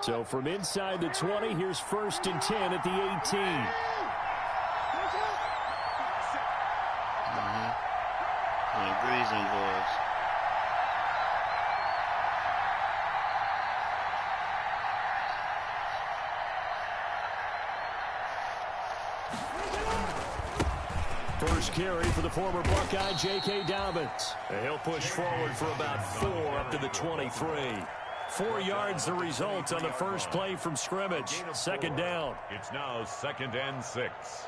So from inside the 20, here's 1st and 10 at the 18. Breezing, boys. First carry for the former Buckeye, J.K. Dobbins. And he'll push forward for about 4 up to the 23. 4 yards the result on the first play from scrimmage. 2nd down. It's now 2nd and 6.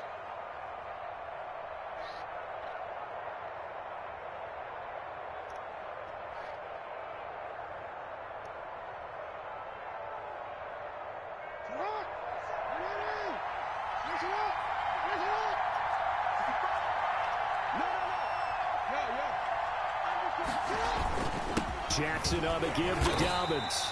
Jackson on the give to Dobbins.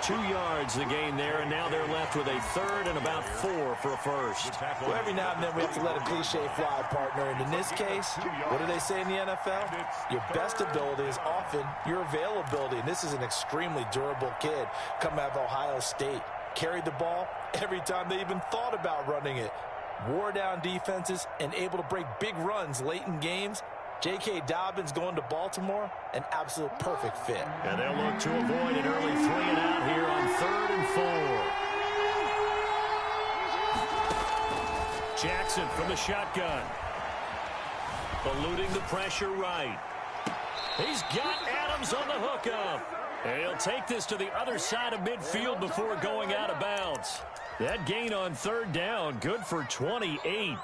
2 yards the gain there, and now they're left with a 3rd and about 4 for a first. Well, every now and then we have to let a cliche fly, partner. And in this case, what do they say in the NFL? Your best ability is often your availability. And this is an extremely durable kid coming out of Ohio State. Carried the ball every time they even thought about running it. Wore down defenses and able to break big runs late in games. J.K. Dobbins going to Baltimore, an absolute perfect fit. And they'll look to avoid an early 3 and out here on 3rd and 4. Jackson from the shotgun. Eluding the pressure right. He's got Adams on the hookup. And he'll take this to the other side of midfield before going out of bounds. That gain on 3rd down, good for 28.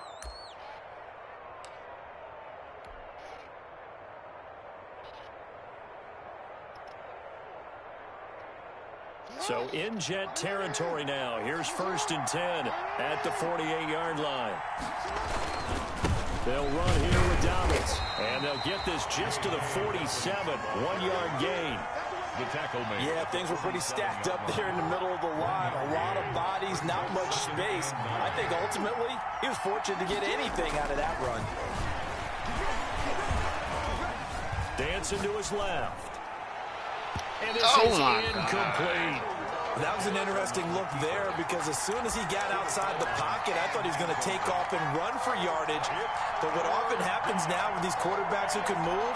So in Jet territory now. Here's 1st and 10 at the 48-yard line. They'll run here with Dobbins. And they'll get this just to the 47. 1-yard gain. The tackle made. Yeah, things were pretty stacked up there in the middle of the line. A lot of bodies, not much space. I think ultimately he was fortunate to get anything out of that run. Dancing to his left. And this is incomplete. That was an interesting look there because as soon as he got outside the pocket, I thought he was going to take off and run for yardage. But what often happens now with these quarterbacks who can move,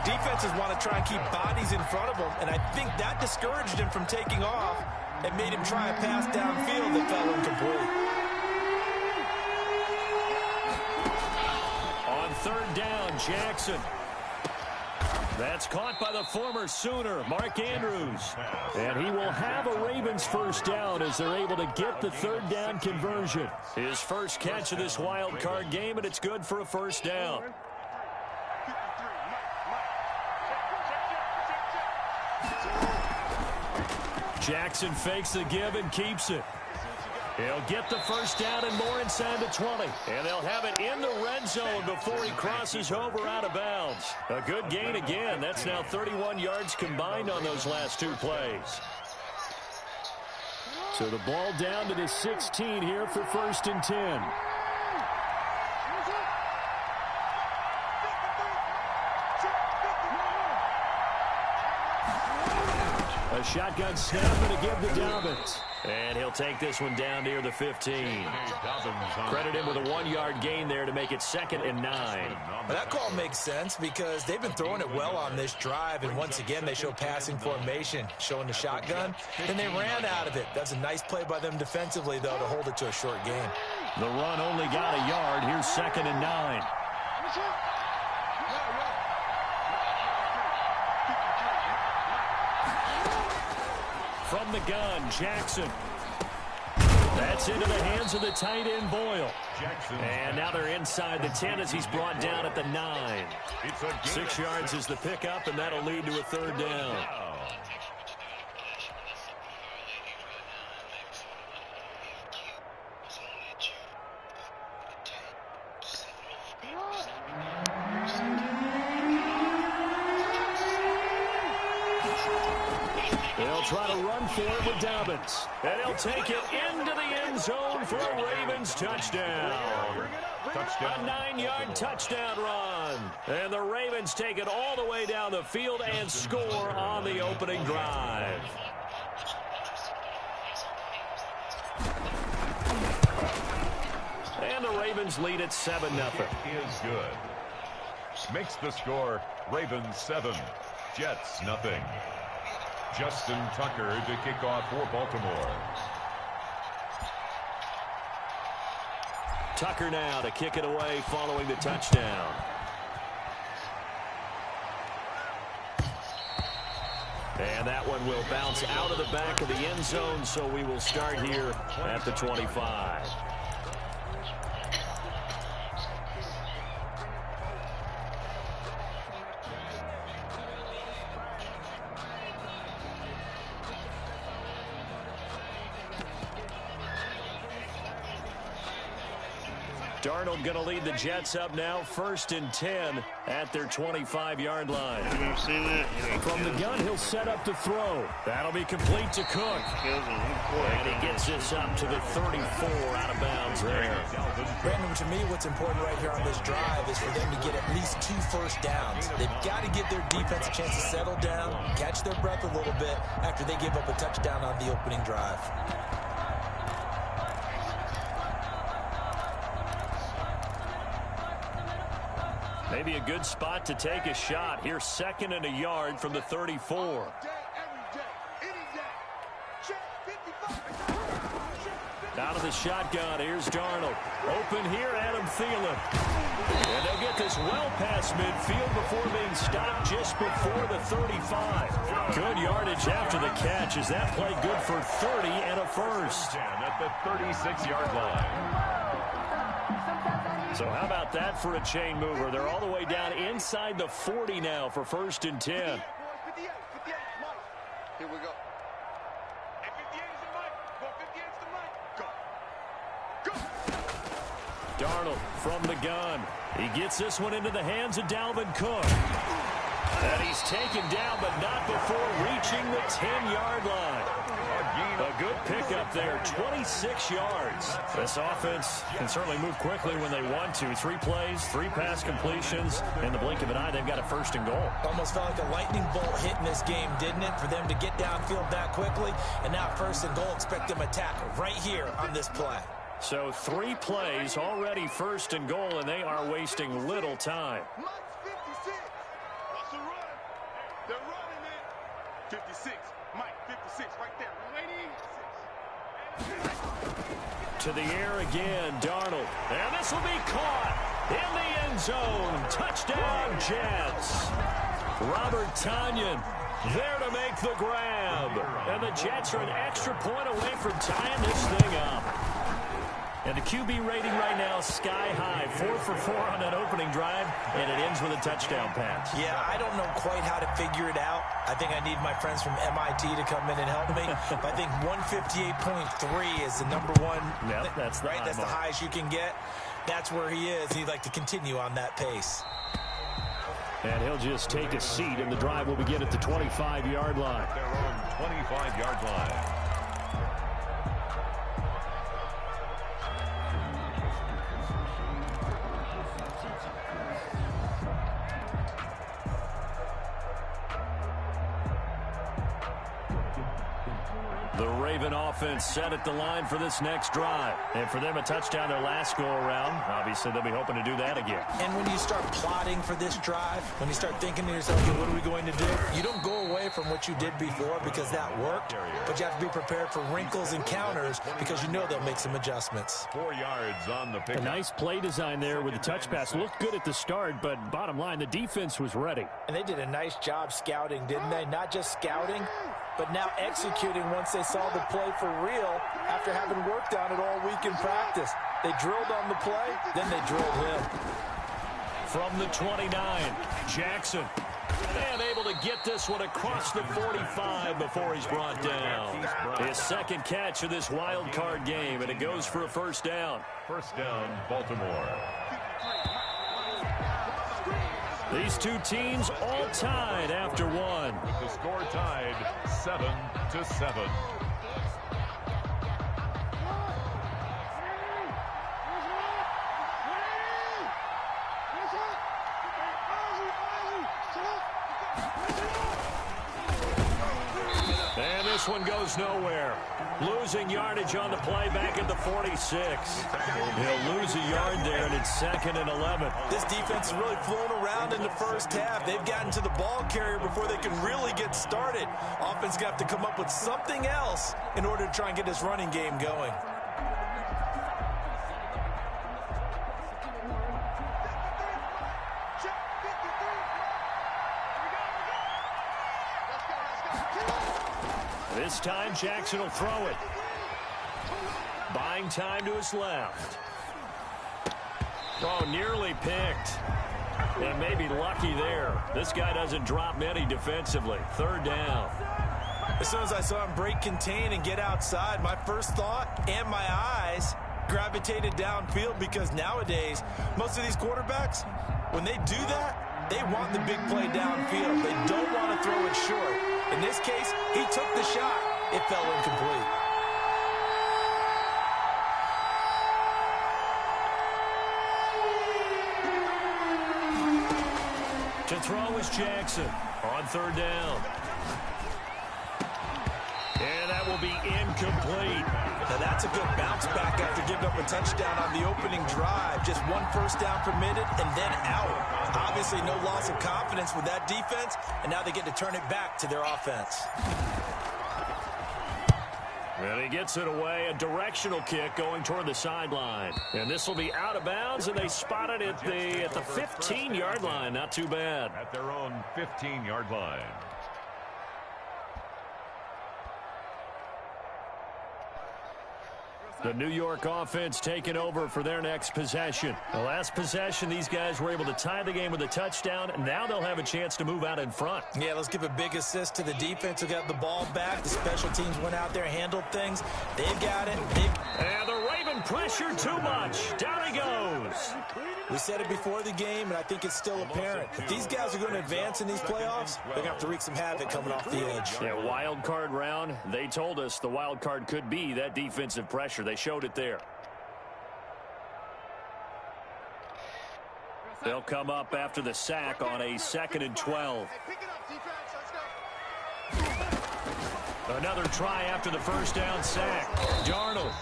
defenses want to try and keep bodies in front of them. And I think that discouraged him from taking off and made him try a pass downfield that fell incomplete. On 3rd down, Jackson. That's caught by the former Sooner, Mark Andrews. And he will have a Ravens 1st down as they're able to get the 3rd down conversion. His first catch of this wild card game, and it's good for a 1st down. Jackson fakes the give and keeps it. He'll get the 1st down and more inside the 20. And they'll have it in the red zone before he crosses over out of bounds. A good gain again. That's now 31 yards combined on those last 2 plays. So the ball down to the 16 here for 1st and 10. A shotgun snap and a give to Dobbins. And he'll take this one down near the 15. Credit him with a 1-yard gain there to make it 2nd and 9. Well, that call makes sense because they've been throwing it well on this drive. And once again, they show passing formation, showing the shotgun. And they ran out of it. That's a nice play by them defensively, though, to hold it to a short gain. The run only got a yard. Here's 2nd and 9. From the gun, Jackson. That's into the hands of the tight end, Boyle. And now they're inside the 10 as he's brought down at the 9. 6 yards is the pickup, and that'll lead to a 3rd down. They'll try to run for it with Dobbins. And he'll take it into the end zone for a Ravens touchdown. A 9-yard touchdown run. And the Ravens take it all the way down the field and score on the opening drive. the Ravens lead at 7-0. Is good. Makes the score Ravens 7, Jets nothing. Justin Tucker to kick off for Baltimore. Tucker now to kick it away following the touchdown. And that one will bounce out of the back of the end zone, so we will start here at the 25. Darnold going to lead the Jets up now, 1st and 10 at their 25-yard line. You seen that? From the gun, he'll set up to throw. That'll be complete to Cook. And he gets this up to the 34 out of bounds there. Brandon, to me, what's important right here on this drive is for them to get at least 2 first downs. They've got to give their defense a chance to settle down, catch their breath a little bit after they give up a touchdown on the opening drive. Maybe a good spot to take a shot. Here's 2nd and a yard from the 34. Out of the shotgun, here's Darnold. Open here, Adam Thielen. And they'll get this well past midfield before being stopped just before the 35. Good yardage after the catch. Is that play good for 30 and a first? At the 36-yard line. So how about that for a chain mover? They're all the way down inside the 40 now for 1st and 10. Here we go. Hey, 58 is the mic. Go, 58 is the mic. Go. Go. Darnold from the gun. He gets this one into the hands of Dalvin Cook. And he's taken down, but not before reaching the 10-yard line. A good pickup there, 26 yards. This offense can certainly move quickly when they want to. 3 plays, 3 pass completions. In the blink of an eye, they've got a 1st and goal. Almost felt like a lightning bolt hit in this game, didn't it? For them to get downfield that quickly. And now 1st and goal, expect them to tackle right here on this play. So 3 plays, already 1st and goal, and they are wasting little time. Mike's 56. That's a run. They're running it. 56. Mike, 56 right there. To the air again, Darnold. And this will be caught in the end zone. Touchdown, Jets. Robert Tonyan there to make the grab. And the Jets are an extra point away from tying this thing up. And the QB rating right now is sky high. 4 for 4 on that opening drive, and it ends with a touchdown pass. Yeah, I don't know quite how to figure it out. I think I need my friends from MIT to come in and help me. But I think 158.3 is the number one. Yep, that's the right. That's the highest you can get. That's where he is. He'd like to continue on that pace. And he'll just take a seat, and the drive will begin at the 25-yard line. Their own 25-yard line. The Raven offense set at the line for this next drive. And for them, a touchdown their last go-around. Obviously, they'll be hoping to do that again. And when you start plotting for this drive, when you start thinking to yourself, okay, what are we going to do? You don't go away from what you did before because that worked. But you have to be prepared for wrinkles and counters because you know they'll make some adjustments. 4 yards on the pick. A nice play design there with the touch pass. Looked good at the start, but bottom line, the defense was ready. And they did a nice job scouting, didn't they? Not just scouting, but now executing once they saw the play for real after having worked on it all week in practice. They drilled on the play, then they drilled him. From the 29, Jackson. And able to get this one across the 45 before he's brought down. His 2nd catch of this wild card game, and it goes for a 1st down. 1st down, Baltimore. These 2 teams all tied after 1. With the score tied 7-7. And this one goes nowhere. Losing yardage on the play back at the 46. He'll lose a yard there, and it's 2nd and 11. This defense is really flown around in the first half. They've gotten to the ball carrier before they can really get started. Offense got to come up with something else in order to try and get this running game going. This time, Jackson will throw it. Buying time to his left. Oh, nearly picked. And maybe lucky there. This guy doesn't drop many defensively. 3rd down. As soon as I saw him break contain and get outside, my first thought and my eyes gravitated downfield, because nowadays, most of these quarterbacks, when they do that, they want the big play downfield. They don't want to throw it short. In this case, he took the shot. It fell incomplete. To throw is Jackson on 3rd down. And that will be incomplete. Now that's a good bounce back after giving up a touchdown on the opening drive. Just 1 first down permitted and then out. Obviously no loss of confidence with that defense, and now they get to turn it back to their offense. And he gets it away, a directional kick going toward the sideline. And this will be out of bounds, and they spot it at the 15-yard line. Not too bad. At their own 15-yard line. The New York offense taking over for their next possession. The last possession, these guys were able to tie the game with a touchdown, and now they'll have a chance to move out in front. Yeah, let's give a big assist to the defense who got the ball back. The special teams went out there, handled things. They've got it. And the Raven pressure too much. Down he goes. We said it before the game, and I think it's still apparent. If these guys are going to advance in these playoffs, they're going to have to wreak some havoc coming off the edge. Yeah, wild card round. They told us the wild card could be that defensive pressure. They showed it there. They'll come up after the sack on a 2nd and 12. Another try after the first down sack. Darnold.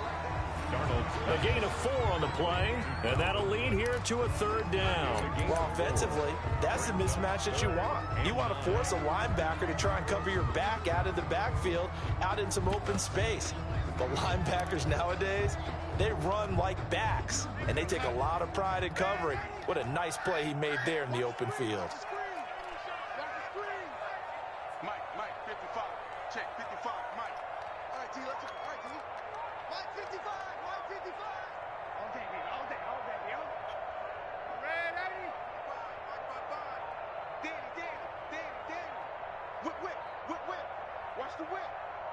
A gain of 4 on the play, and that'll lead here to a 3rd down. Well, offensively, that's the mismatch that you want. You want to force a linebacker to try and cover your back out of the backfield, out in some open space. The linebackers nowadays, they run like backs, and they take a lot of pride in covering. What a nice play he made there in the open field. Mike, 55. Check, 55, Mike. All right, T, let's go. All right, T. Mike, 55, Mike, 55. All day, yo. Red 80. Mike, Danny. Whip. Watch the whip.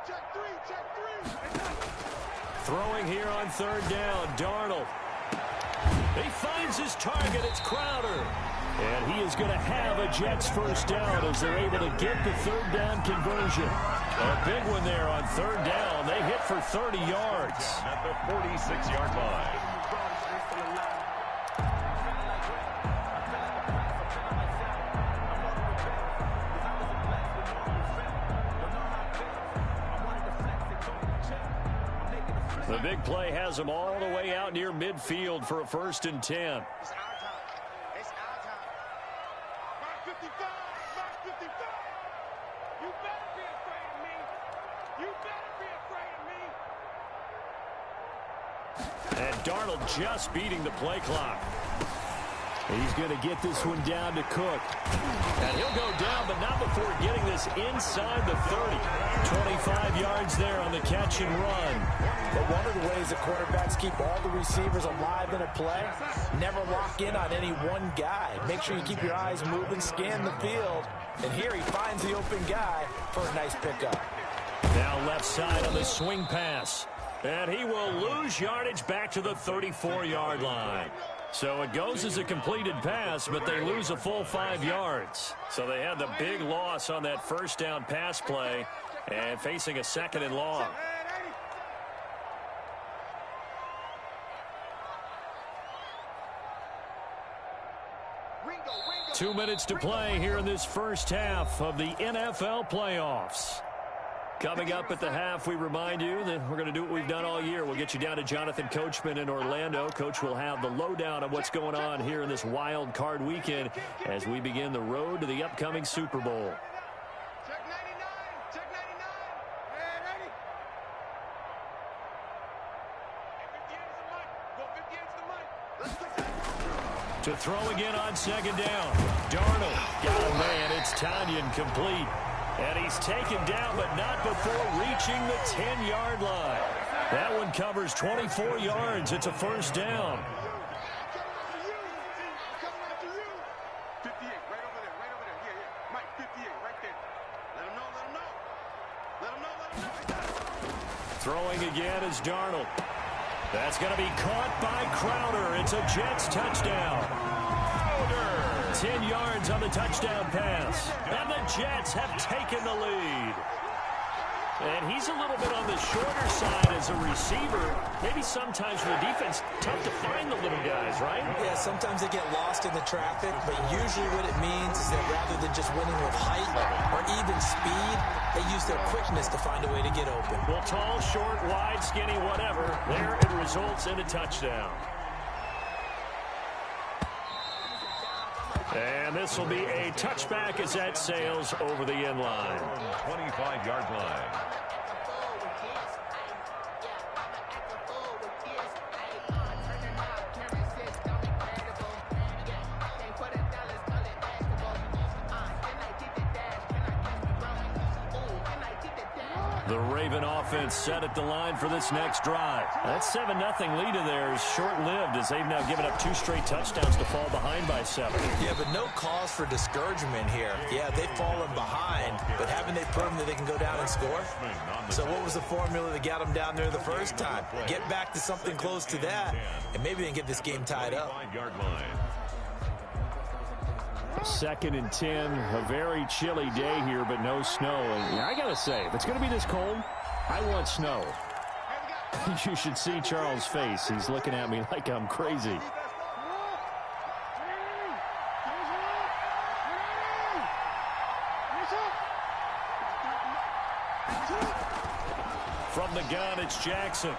Check 3. Throwing here on 3rd down, Darnold. He finds his target, it's Crowder. And he is going to have a Jets first down as they're able to get the 3rd down conversion. A big one there on 3rd down. They hit for 30 yards. At the 46-yard line. The big play has them all the way out near midfield for a 1st and 10. It's our time. Mike, 55. You better be afraid of me. And Darnold just beating the play clock. He's going to get this one down to Cook. And he'll go down, but not before getting this inside the 30. 25 yards there on the catch and run. But one of the ways that quarterbacks keep all the receivers alive in a play, never lock in on any one guy. Make sure you keep your eyes moving, scan the field. And here he finds the open guy for a nice pickup. Now left side on the swing pass. And he will lose yardage back to the 34-yard line. So it goes as a completed pass, but they lose a full 5 yards. So they had the big loss on that first down pass play and facing a 2nd and long. 2 minutes to play here in this first half of the NFL playoffs. Coming up at the half, we remind you that we're going to do what we've done all year. We'll get you down to Jonathan Coachman in Orlando. Coach will have the lowdown on what's going on here in this wild card weekend as we begin the road to the upcoming Super Bowl. Check 99. Check 99. Man, ready? Hey, 58 is the mic. Go 58 is the mic. To throw again on second down. Darnold got a man. It's Tanyan complete. And he's taken down, but not before reaching the 10-yard line. That one covers 24 yards. It's a first down. Coming after you. 58, right over there, right over there. Yeah. Mike, 58, right there. Let him know, let him know. Let him know, let him know. Throwing again is Darnold. That's going to be caught by Crowder. It's a Jets touchdown. 10 yards on the touchdown pass. And the Jets have taken the lead. And he's a little bit on the shorter side as a receiver. Maybe sometimes for the defense, tough to find the little guys, right? Yeah, sometimes they get lost in the traffic, but usually what it means is that rather than just winning with height or even speed, they use their quickness to find a way to get open. Well, tall, short, wide, skinny, whatever, there it results in a touchdown. And this will be a touchback as that sails over the end line. 25-yard line. The Raven offense set at the line for this next drive. That 7-0 lead of theirs short-lived as they've now given up 2 straight touchdowns to fall behind by 7. Yeah, but no cause for discouragement here. Yeah, they've fallen behind, but haven't they proven that they can go down and score? So what was the formula that got them down there the first time? Get back to something close to that, and maybe they can get this game tied up. 25-yard line. 2nd and 10, a very chilly day here, but no snow. And I got to say, if it's going to be this cold, I want snow. You should see Charles' face. He's looking at me like I'm crazy. From the gun, it's Jackson.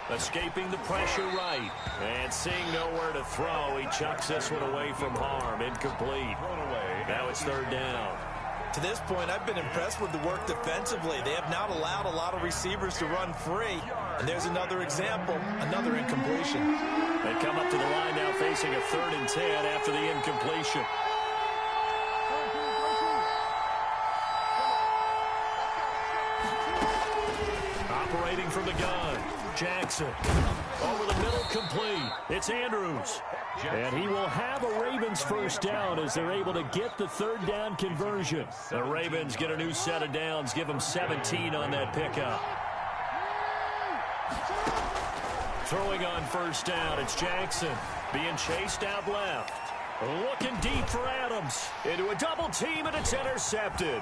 Escaping the pressure right. And seeing nowhere to throw, he chucks this one away from harm. Incomplete. Now it's 3rd down. To this point, I've been impressed with the work defensively. They have not allowed a lot of receivers to run free. And there's another example, another incompletion. They come up to the line now facing a 3rd and 10 after the incompletion. Operating from the gun. Jackson over the middle, complete. It's Andrews. And he will have a Ravens first down as they're able to get the 3rd down conversion. The Ravens get a new set of downs, give them 17 on that pickup. Throwing on first down, it's Jackson being chased out left. Looking deep for Adams. Into a double team, and it's intercepted.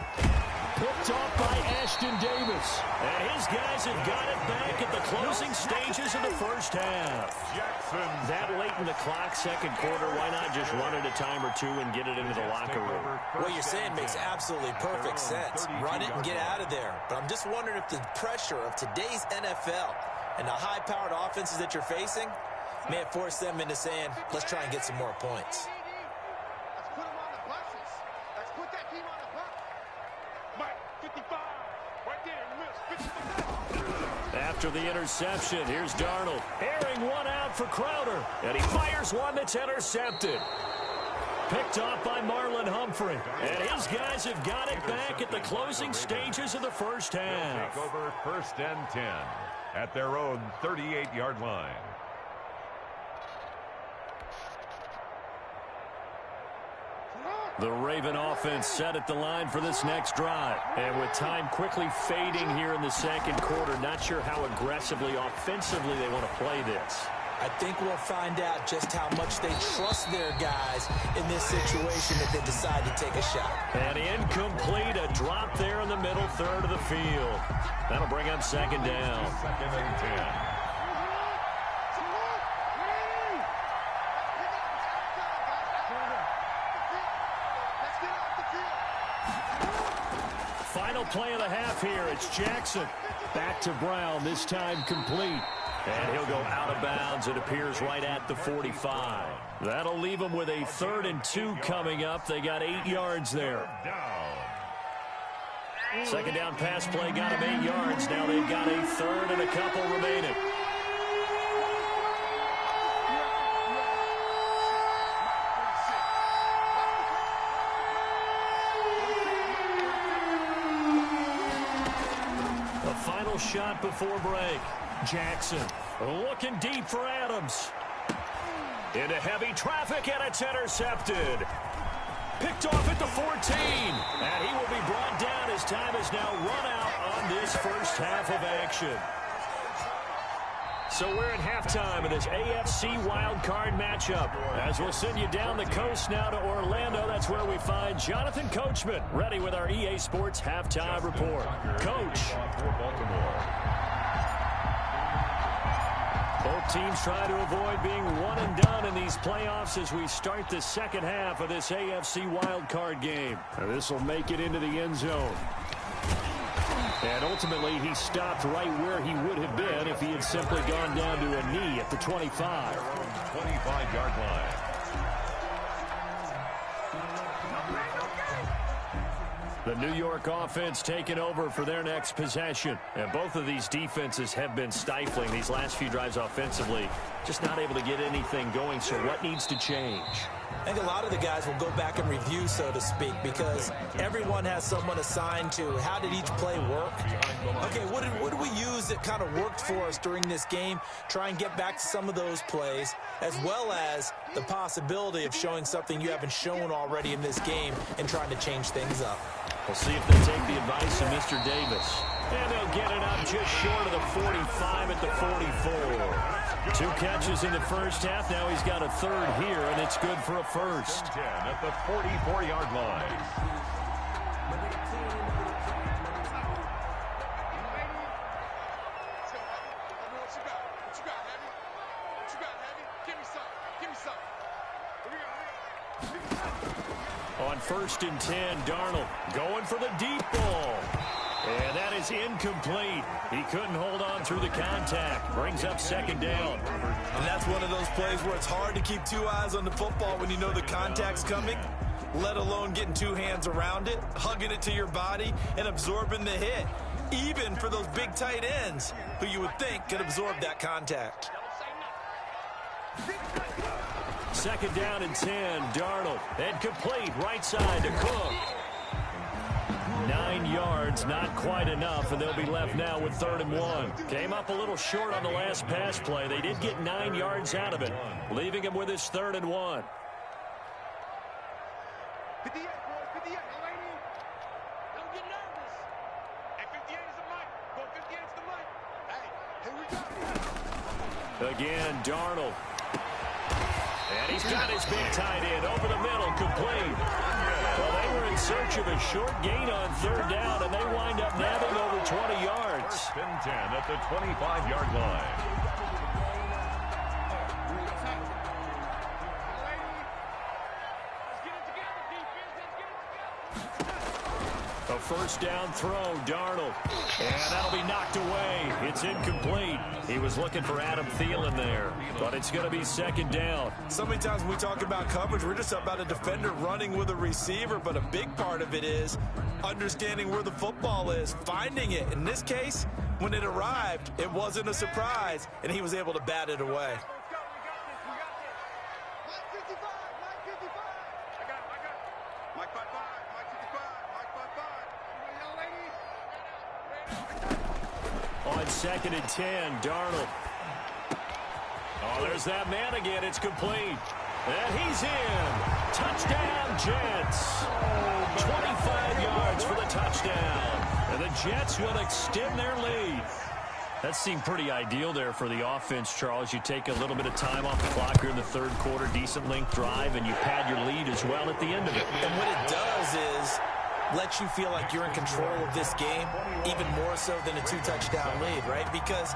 Picked off by Ashton Davis. And his guys have got it back at the closing stages of the first half. Jackson. That late in the clock, 2nd quarter, why not just run it a time or 2 and get it into the locker room? What you're saying makes absolutely perfect sense. Run it and get out of there. But I'm just wondering if the pressure of today's NFL and the high-powered offenses that you're facing may have forced them into saying, let's try and get some more points. Let's put them on the buses. Let's put that team on the bus. Mike, 55. Right there in the middle. 55. After the interception, here's Darnold. Airing one out for Crowder. And he fires one that's intercepted. Picked off by Marlon Humphrey. And his guys have got it back at the closing stages of the first half. Take over 1st and 10 at their own 38-yard line. The Raven offense set at the line for this next drive. And with time quickly fading here in the 2nd quarter, not sure how aggressively, offensively they want to play this. I think we'll find out just how much they trust their guys in this situation if they decide to take a shot. And incomplete, a drop there in the middle 3rd of the field. That'll bring up 2nd down. 2nd and 10. play of the half here. It's Jackson. Back to Brown, this time complete. And he'll go out of bounds. It appears right at the 45. That'll leave them with a 3rd and 2 coming up. They got 8 yards there. Second down pass play got them 8 yards. Now they've got a 3rd and a couple remaining. The final shot before break. Jackson looking deep for Adams. Into heavy traffic, and it's intercepted. Picked off at the 14. And he will be brought down as time is now run out on this first half of action. So we're at halftime of this AFC wildcard matchup. As we'll send you down the coast now to Orlando, that's where we find Jonathan Coachman ready with our EA Sports halftime report. Coach. Both teams try to avoid being one and done in these playoffs as we start the second half of this AFC wildcard game. This will make it into the end zone. And ultimately, he stopped right where he would have been if he had simply gone down to a knee at the 25. 25-yard line. The New York offense taking over for their next possession. And both of these defenses have been stifling these last few drives offensively. Just not able to get anything going. So what needs to change? I think a lot of the guys will go back and review, so to speak, because everyone has someone assigned to how did each play work. Okay, what did we use that kind of worked for us during this game? Try and get back to some of those plays, as well as the possibility of showing something you haven't shown already in this game and trying to change things up. We'll see if they take the advice of Mr. Davis. And they'll get it up just short of the 45 at the 44. 2 catches in the first half. Now he's got a 3rd here, and it's good for a first. 10 at the 44-yard line. On 1st and 10, Darnold going for the deep ball. And that is incomplete. He couldn't hold on through the contact. Brings up 2nd down. And that's one of those plays where it's hard to keep 2 eyes on the football when you know the contact's coming, let alone getting 2 hands around it, hugging it to your body, and absorbing the hit. Even for those big tight ends who you would think could absorb that contact. 2nd down and 10, Darnold. And complete right side to Cook. 9 yards, not quite enough, and they'll be left now with 3rd and 1. Came up a little short on the last pass play. They did get 9 yards out of it, leaving him with his 3rd and 1. 58, boys, 58. No lady. Don't get nervous. Hey, 58 is the mic. Go 58 is the mic. Hey, here we go. Again, Darnold. And he's got his big tight end over the middle, complete. Well, they were in search of a short gain on 3rd down, and they wind up nabbing over 20 yards. 1st and 10 at the 25-yard line. A 1st down throw, Darnold. And that'll be knocked away. It's incomplete. He was looking for Adam Thielen there, but it's going to be 2nd down. So many times when we talk about coverage, we're just about a defender running with a receiver, but a big part of it is understanding where the football is, finding it. In this case, when it arrived, it wasn't a surprise, and he was able to bat it away. On 2nd and 10, Darnold. Oh, there's that man again. It's complete. And he's in. Touchdown, Jets. 25 yards for the touchdown. And the Jets will extend their lead. That seemed pretty ideal there for the offense, Charles. You take a little bit of time off the clock here in the 3rd quarter, decent length drive, and you pad your lead as well at the end of it. And what it does is let you feel like you're in control of this game, even more so than a 2-touchdown lead, right? Because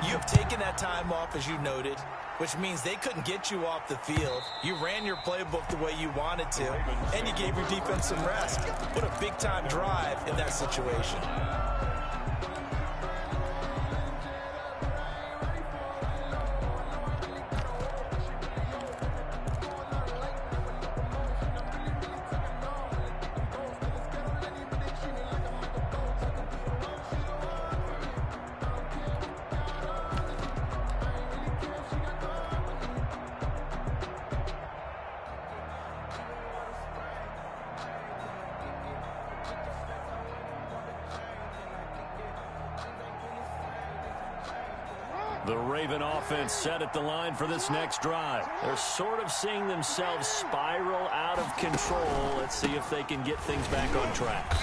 You have taken that time off, as you noted, which means they couldn't get you off the field. You ran your playbook the way you wanted to, and you gave your defense some rest. What a big-time drive in that situation. The Raven offense set at the line for this next drive. They're sort of seeing themselves spiral out of control. Let's see if they can get things back on track.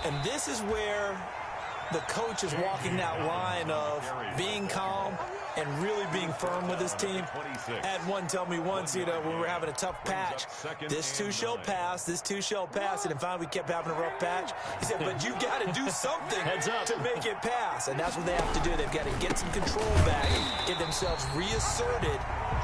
And this is where the coach is walking that line of being calm and really being firm with his team. Had one tell me once, when we were having a tough patch, this too shall pass, this too shall pass, and finally we kept having a rough patch. He said, but you got to do something to make it pass, and that's what they have to do. They've got to get some control back, get themselves reasserted,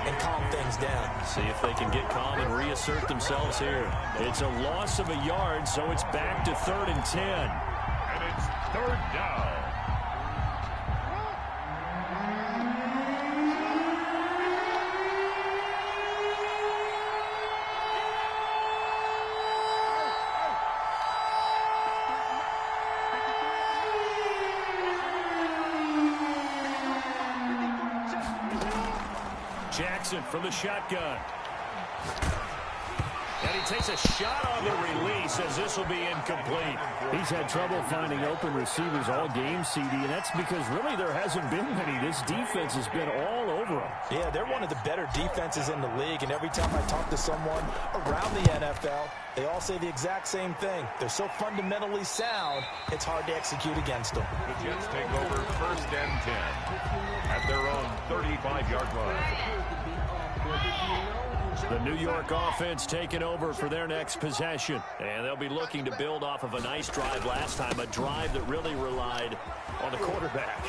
and calm things down. See if they can get calm and reassert themselves here. It's a loss of a yard, so it's back to 3rd and 10. And it's 3rd down. Jackson from the shotgun. And he takes a shot on the release as this will be incomplete. He's had trouble finding open receivers all game, CD, and that's because really there hasn't been many. This defense has been all over him. Yeah, they're one of the better defenses in the league, and every time I talk to someone around the NFL, they all say the exact same thing. They're so fundamentally sound, it's hard to execute against them. The Jets take over 1st and 10 at their own 35-yard line. The New York offense taking over for their next possession. And they'll be looking to build off of a nice drive last time, a drive that really relied on the quarterback.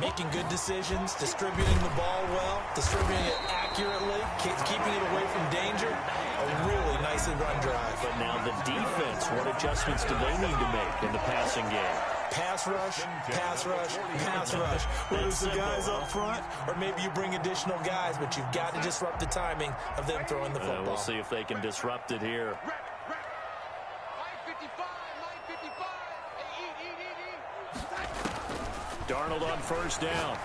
Making good decisions, distributing the ball well, distributing it accurately, keeping it away from danger. A really nicely run drive. But now the defense, what adjustments do they need to make in the passing game? Pass rush, pass rush, pass rush. Whether it's the guys up front or maybe you bring additional guys, but you've got to disrupt the timing of them throwing the football. We'll see if they can disrupt it here. Darnold on 1st down.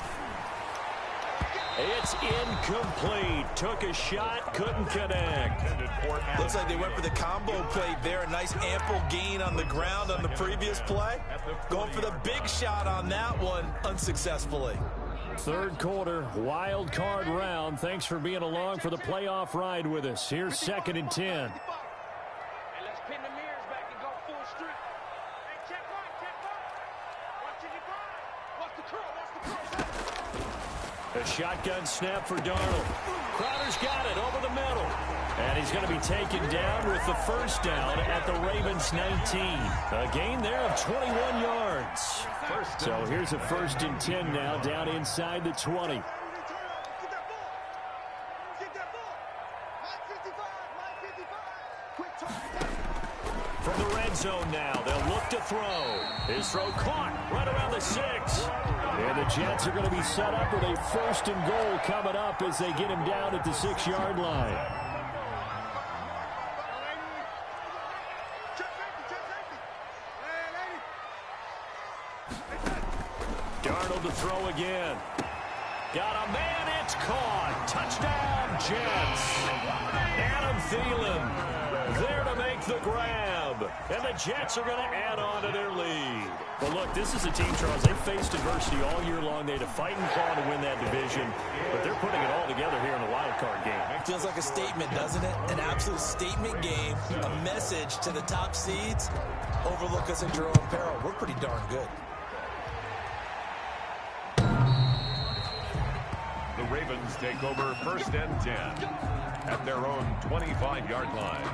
It's incomplete. Took a shot, couldn't connect. Looks like they went for the combo play there. A nice ample gain on the ground on the previous play. Going for the big shot on that one unsuccessfully. 3rd quarter, wild card round. Thanks for being along for the playoff ride with us. Here's 2nd and 10. A shotgun snap for Darnold. Crowder's got it over the middle. And he's going to be taken down with the 1st down at the Ravens 19. A gain there of 21 yards. So here's a 1st and 10 now down inside the 20. From the red zone now, they'll look to throw. His throw caught right around the 6. And the Jets are going to be set up with a 1st and goal coming up as they get him down at the 6-yard line. Darnold to throw again. Got a man, it's caught. Touchdown, Jets. Adam Thielen there to make the grab. And the Jets are going to add on to their lead. Well, look, this is a team, Charles. They faced adversity all year long. They had to fight and claw to win that division, but they're putting it all together here in the wild card game. Feels like a statement, doesn't it? An absolute statement game, a message to the top seeds. Overlook us at your own peril. We're pretty darn good. The Ravens take over 1st and 10 at their own 25-yard line.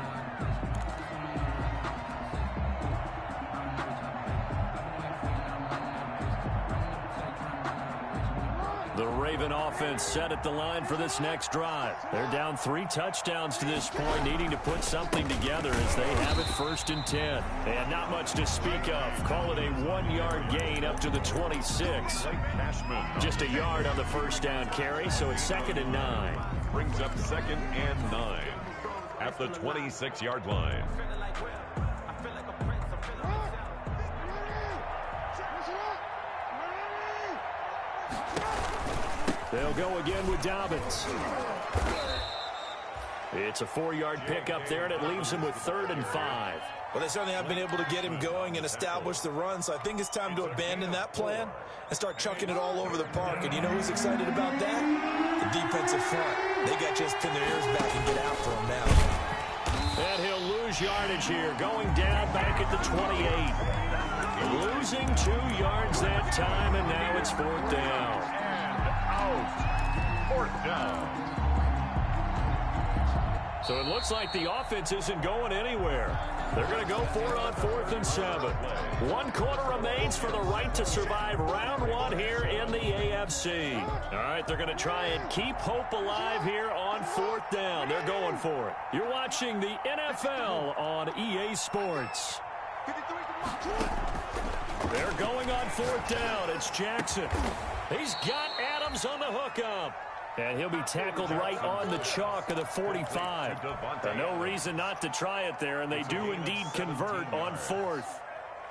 Raven offense set at the line for this next drive. They're down 3 touchdowns to this point, needing to put something together as they have it 1st and 10. And not much to speak of. Call it a 1-yard gain up to the 26. Just a yard on the first down carry, so it's 2nd and 9. Brings up 2nd and 9 at the 26-yard line. They'll go again with Dobbins. It's a 4-yard pickup there, and it leaves him with 3rd and 5. Well, they certainly have been able to get him going and establish the run, so I think it's time to abandon that plan and start chucking it all over the park. And you know who's excited about that? The defensive front. They got just pin their ears back and get after him now. And he'll lose yardage here, going down back at the 28. Losing 2 yards that time, and now it's 4th down. And out. 4th down. So it looks like the offense isn't going anywhere. They're going to go for it on 4th and 7. 1 quarter remains for the right to survive round 1 here in the AFC. All right, they're going to try and keep hope alive here on 4th down. They're going for it. You're watching the NFL on EA Sports. They're going on 4th down. It's Jackson. He's got Adams on the hookup. And he'll be tackled right on the chalk of the 45. No reason not to try it there, and they do indeed convert on 4th.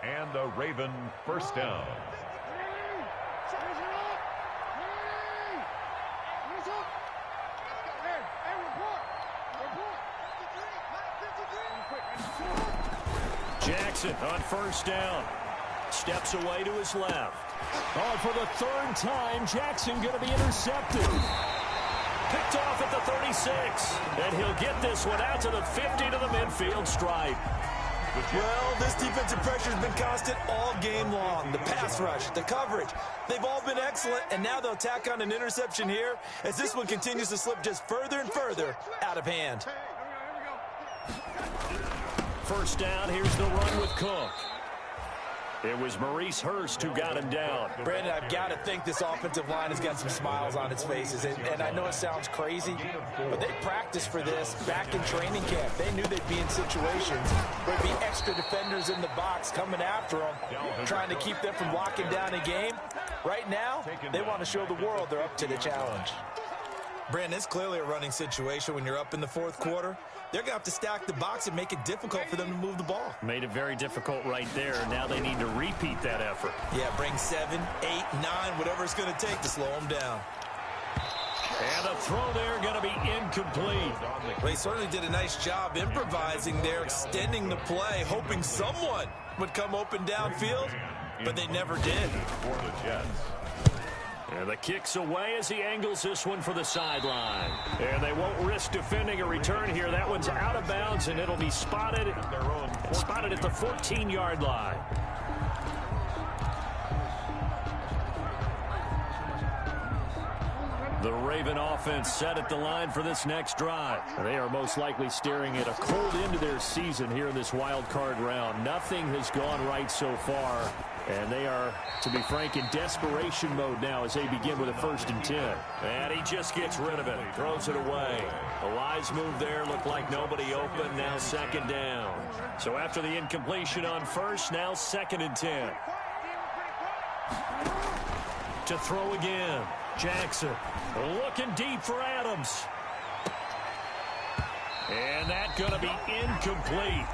And a Raven 1st down. Jackson on 1st down. Steps away to his left. Oh, for the 3rd time, Jackson going to be intercepted. Picked off at the 36. And he'll get this one out to the 50 to the midfield stripe. Well, this defensive pressure has been constant all game long. The pass rush, the coverage, they've all been excellent, and now they'll tack on an interception here as this one continues to slip just further and further out of hand. 1st down, here's the run with Cook. It was Maurice Hurst who got him down. Brandon, I've got to think this offensive line has got some smiles on its faces. And I know it sounds crazy, but they practiced for this back in training camp. They knew they'd be in situations where there'd be extra defenders in the box coming after them, trying to keep them from locking down a game. Right now, they want to show the world they're up to the challenge. Brandon, it's clearly a running situation when you're up in the 4th quarter. They're going to have to stack the box and make it difficult for them to move the ball. Made it very difficult right there. Now they need to repeat that effort. Yeah, bring 7, 8, 9, whatever it's going to take to slow them down. And a throw there going to be incomplete. Well, he certainly did a nice job improvising there, extending the play, hoping someone would come open downfield, but they never did. For the Jets. And the kick's away as he angles this one for the sideline. And they won't risk defending a return here. That one's out of bounds, and it'll be spotted at the 14-yard line. The Raven offense set at the line for this next drive. They are most likely staring at a cold end to their season here in this wild card round. Nothing has gone right so far. And they are, to be frank, in desperation mode now as they begin with a 1st and 10. And he just gets rid of it. Throws it away. A wise move there. Looked like nobody open. Now 2nd down. So after the incompletion on 1st, now 2nd and 10. To throw again. Jackson looking deep for Adams. And that's going to be incomplete.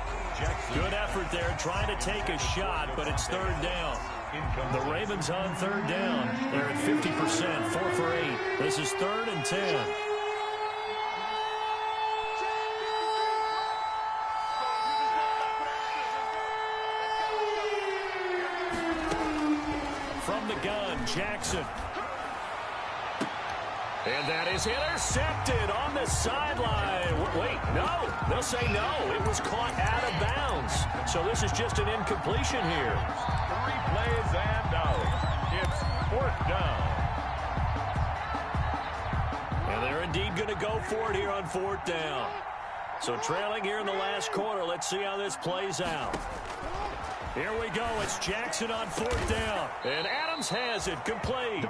Good effort there, trying to take a shot, but it's 3rd down. The Ravens on 3rd down. They're at 50%, 4 for 8. This is 3rd and 10. From the gun, Jackson. And that is intercepted on the sideline. Wait, no. They'll say no. It was caught out of bounds. So this is just an incompletion here. 3 plays and out. It's 4th down. And they're indeed going to go for it here on 4th down. So trailing here in the last quarter. Let's see how this plays out. Here we go. It's Jackson on 4th down. And Adams has it complete.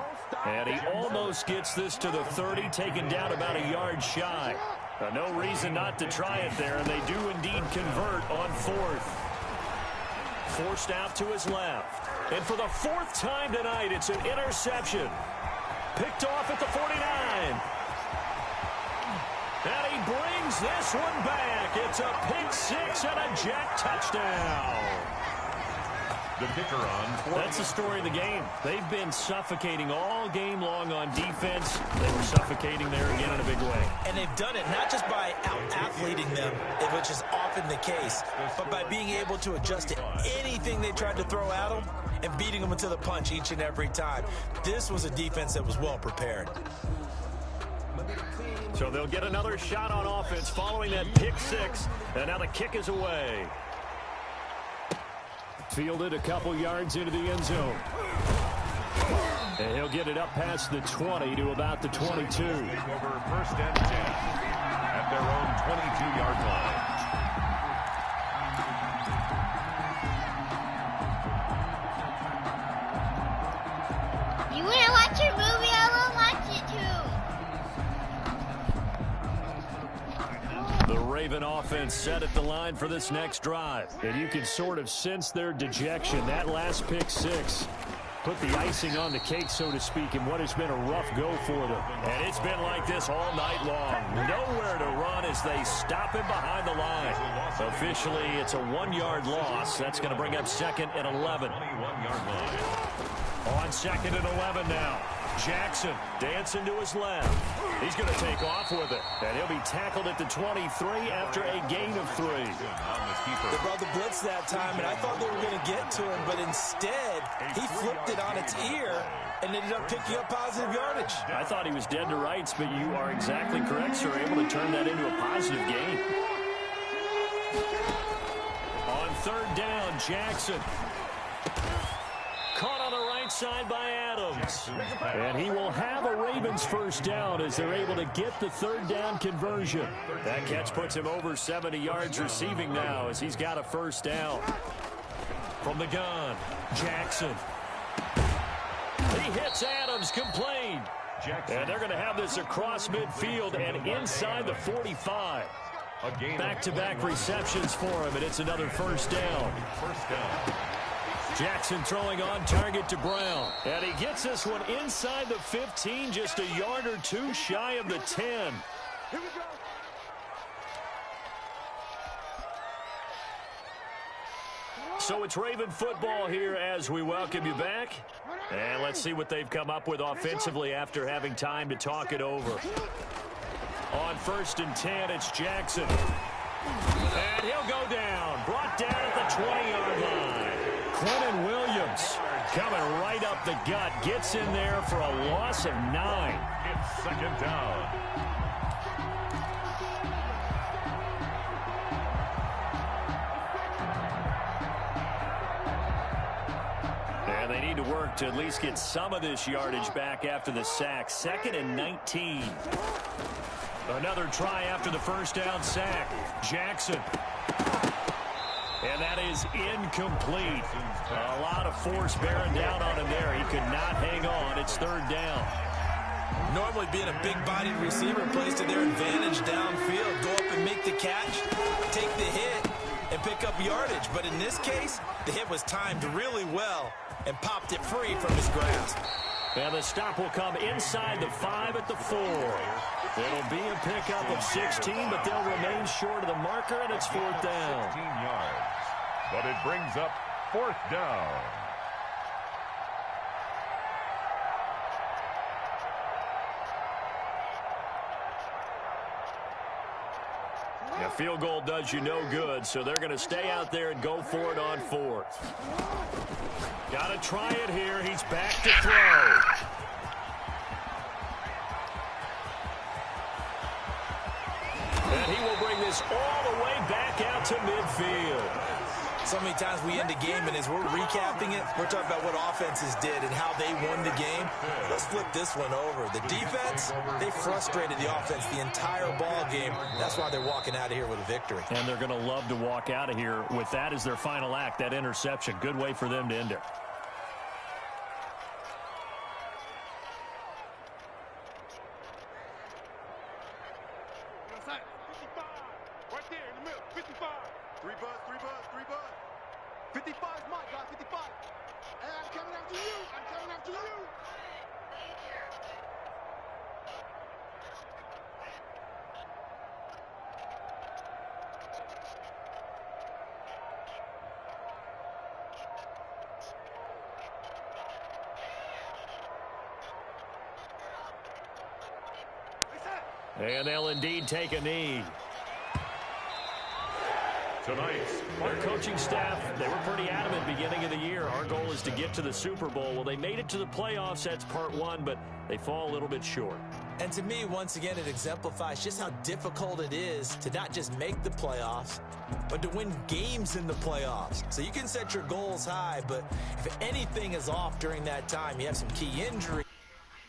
And he almost almost gets this to the 30, taken down about a yard shy. No reason not to try it there, and they do indeed convert on 4th. Forced out to his left. And for the 4th time tonight, it's an interception. Picked off at the 49. And he brings this one back. It's a pick 6 and a Jet touchdown. The kicker on. That's the story of the game. They've been suffocating all game long on defense. They were suffocating there again in a big way. And they've done it not just by out-athleting them, which is often the case, but by being able to adjust to anything they tried to throw at them and beating them into the punch each and every time. This was a defense that was well prepared. So they'll get another shot on offense following that pick 6. And now the kick is away. Fielded a couple yards into the end zone. And he'll get it up past the 20 to about the 22. Over 1st and 10 at their own 22-yard line. You want to watch your movie? I will watch it too. The Raven offense set at the line for this next drive. And you can sort of sense their dejection. That last pick 6 put the icing on the cake, so to speak, in what has been a rough go for them. And it's been like this all night long. Nowhere to run as they stop him behind the line. Officially, it's a 1-yard loss. That's going to bring up 2nd and 11. 21-yard line. On 2nd and 11 now. Jackson dancing to his left. He's going to take off with it. And he'll be tackled at the 23 after a gain of 3. They brought the blitz that time, and I thought they were going to get to him, but instead, he flipped it on its ear and ended up picking up positive yardage. I thought he was dead to rights, but you are exactly correct, sir. Able to turn that into a positive gain. On 3rd down, Jackson. Caught on the right side by Adams. And he will have a Ravens first down as they're able to get the 3rd down conversion. That catch puts him over 70 yards receiving now as he's got a first down. From the gun, Jackson. He hits Adams, complete. And they're going to have this across midfield and inside the 45. Back-to-back receptions for him, and it's another first down. Jackson throwing on target to Brown. And he gets this one inside the 15, just a yard or 2 shy of the 10. Here we go. So it's Raven football here as we welcome you back. And let's see what they've come up with offensively after having time to talk it over. On 1st and 10, it's Jackson. And he'll go down. Brought down at the 20-yard line. Quentin Williams coming right up the gut. Gets in there for a loss of 9. It's 2nd down. And they need to work to at least get some of this yardage back after the sack. 2nd and 19. Another try after the first down sack. Jackson. And that is incomplete. A lot of force bearing down on him there. He could not hang on. It's 3rd down. Normally being a big-bodied receiver plays to their advantage downfield. Go up and make the catch, take the hit, and pick up yardage. But in this case, the hit was timed really well and popped it free from his grasp. And the stop will come inside the 5 at the 4. It'll be a pickup of 16, but they'll remain short of the marker, and it's 4th down. 16 yards. But it brings up 4th down. A field goal does you no good, so they're going to stay out there and go for it on 4th. Got to try it here. He's back to throw. And he will bring this all the way back out to midfield. So many times we end the game, and as we're recapping it, we're talking about what offenses did and how they won the game. Let's flip this one over. The defense, they frustrated the offense the entire ball game. That's why they're walking out of here with a victory. And they're going to love to walk out of here with that as their final act, that interception. Good way for them to end it. 55. Right there in the middle. 55. 3 buzz, 3 buzz, 3 buzz. 55 is my guy, 55. Hey, I'm coming after you. I'm coming after you. And they'll indeed take a knee. Tonight's Our coaching staff, they were pretty adamant beginning of the year. Our goal is to get to the Super Bowl. Well, they made it to the playoffs. That's part one, but they fall a little bit short. And to me, once again, it exemplifies just how difficult it is to not just make the playoffs, but to win games in the playoffs. So you can set your goals high, but if anything is off during that time, you have some key injuries.